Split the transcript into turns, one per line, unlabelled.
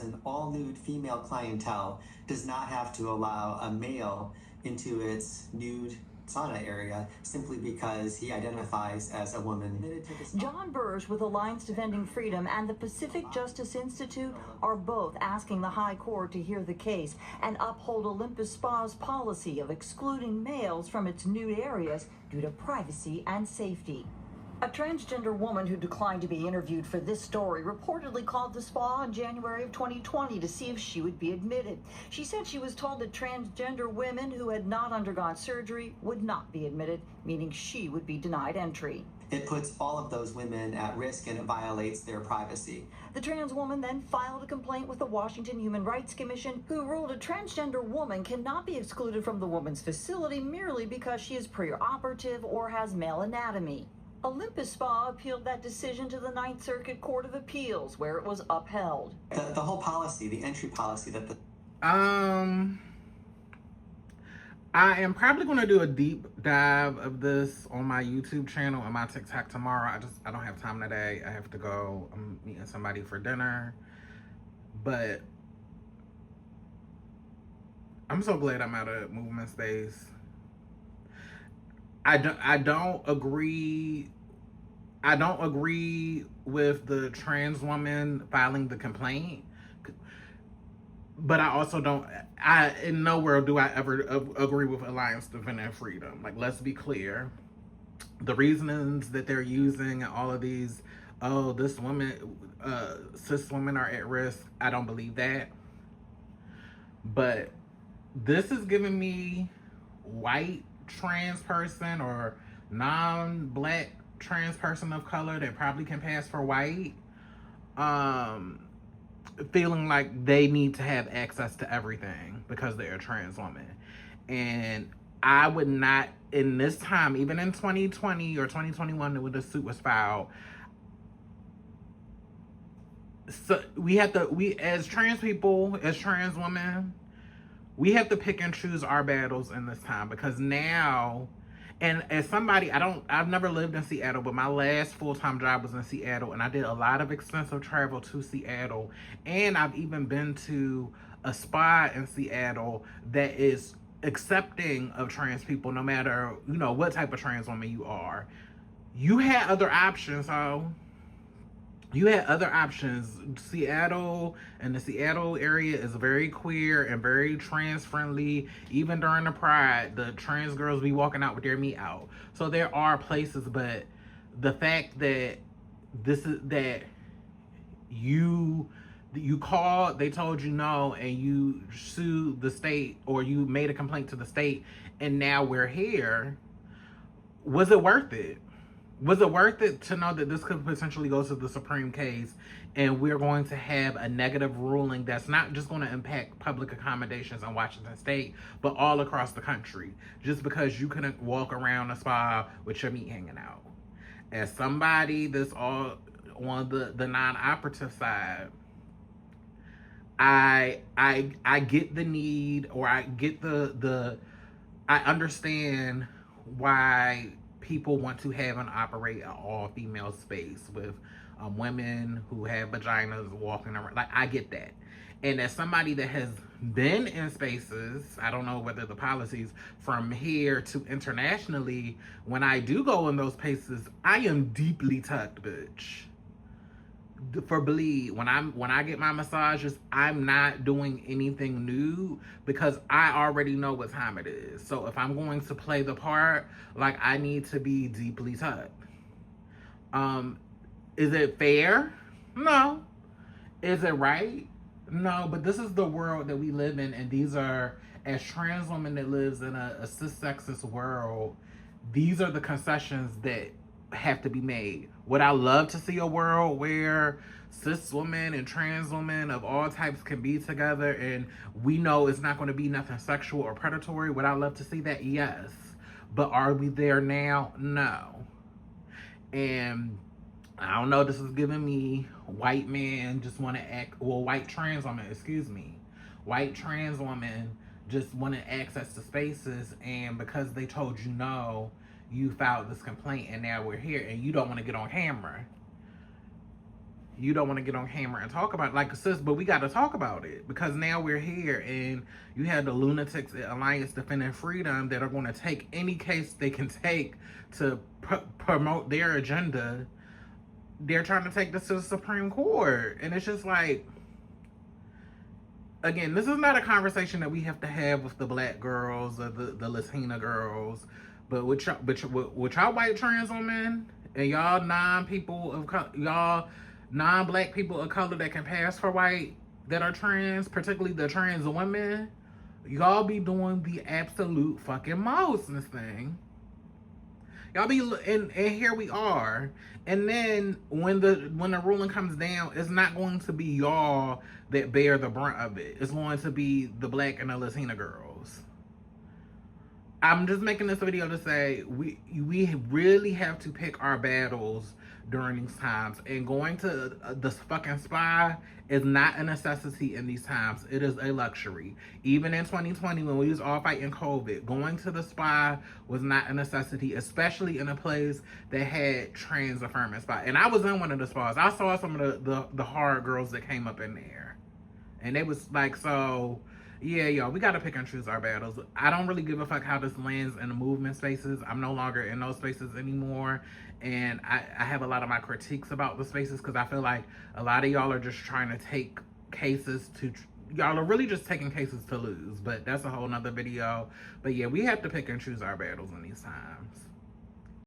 An all-nude female clientele does not have to allow a male into its nude sauna area simply because he identifies as a woman.
John Burge with Alliance Defending Freedom and the Pacific Justice Institute are both asking the High Court to hear the case and uphold Olympus Spa's policy of excluding males from its nude areas due to privacy and safety. A transgender woman who declined to be interviewed for this story reportedly called the spa in January of 2020 to see if she would be admitted. She said she was told that transgender women who had not undergone surgery would not be admitted, meaning she would be denied entry.
It puts all of those women at risk and it violates their privacy.
The trans woman then filed a complaint with the Washington Human Rights Commission, who ruled a transgender woman cannot be excluded from the woman's facility merely because she is preoperative or has male anatomy. Olympus Spa appealed that decision to the Ninth Circuit Court of Appeals, where it was upheld.
The whole policy, the entry policy that the...
I am probably going to do a deep dive of this on my YouTube channel and my TikTok tomorrow. I don't have time today. I have to go. I'm meeting somebody for dinner. But I'm so glad I'm out of movement space. I don't agree with the trans woman filing the complaint, but I also don't. In no world do I ever agree with Alliance Defending Freedom. Like, let's be clear. The reasons that they're using all of these, oh, this woman, cis women are at risk. I don't believe that. But this is giving me white trans person or non-black trans person of color that probably can pass for white, feeling like they need to have access to everything because they're a trans woman. And I would not, in this time, even in 2020 or 2021 when the suit was filed, so we as trans people, as trans women, we have to pick and choose our battles in this time, because now, and as somebody, I've never lived in Seattle, but my last full-time job was in Seattle, and I did a lot of extensive travel to Seattle, and I've even been to a spa in Seattle that is accepting of trans people, no matter, what type of trans woman you are. You had other options, Seattle and the Seattle area is very queer and very trans friendly. Even during the Pride, the trans girls be walking out with their meat out. So there are places, but the fact that you called, they told you no, and you sued the state, or you made a complaint to the state, and now we're here. Was it worth it? Was it worth it to know that this could potentially go to the Supreme case, and we're going to have a negative ruling that's not just going to impact public accommodations in Washington State, but all across the country, just because you couldn't walk around a spa with your meat hanging out? As somebody that's all on the non-operative side, I get the need, or I get I understand why people want to have and operate an all-female space with women who have vaginas walking around. Like, I get that. And as somebody that has been in spaces, I don't know whether the policies from here to internationally, when I do go in those places, I am deeply tucked, bitch. For bleed, when I get my massages, I'm not doing anything new, because I already know what time it is. So if I'm going to play the part, like, I need to be deeply tucked. Is it fair? No. Is it right? No. But this is the world that we live in, and these are, as trans women that lives in a cis-sexist world, these are the concessions that have to be made. Would I love to see a world where cis women and trans women of all types can be together, and we know it's not going to be nothing sexual or predatory? Would I love to see that? Yes. But are we there now? No. And I don't know, this is giving me white men just want to white trans women just wanted access to spaces, and because they told you no, you filed this complaint, and now we're here, and you don't want to get on camera. you don't want to get on camera and talk about it. Like, sis, but we got to talk about it because now we're here, and you have the lunatics at Alliance Defending Freedom that are going to take any case they can take to promote their agenda. They're trying to take this to the Supreme Court, and it's just like, again, this is not a conversation that we have to have with the black girls or the Latina girls, but with y'all white trans women and y'all non-black people of color that can pass for white that are trans, particularly the trans women, y'all be doing the absolute fucking most in this thing. Y'all be, and here we are. And then when the ruling comes down, it's not going to be y'all that bear the brunt of it. It's going to be the black and the Latina girls. I'm just making this video to say we really have to pick our battles during these times. And going to the fucking spa is not a necessity in these times. It is a luxury. Even in 2020, when we was all fighting COVID, going to the spa was not a necessity, especially in a place that had trans affirming spa. And I was in one of the spas. I saw some of the hard girls that came up in there. And they was like, so, yeah, y'all, we got to pick and choose our battles. I don't really give a fuck how this lands in the movement spaces. I'm no longer in those spaces anymore. And I have a lot of my critiques about the spaces because I feel like a lot of y'all are just trying to take cases to... Y'all are really just taking cases to lose. But that's a whole nother video. But yeah, we have to pick and choose our battles in these times.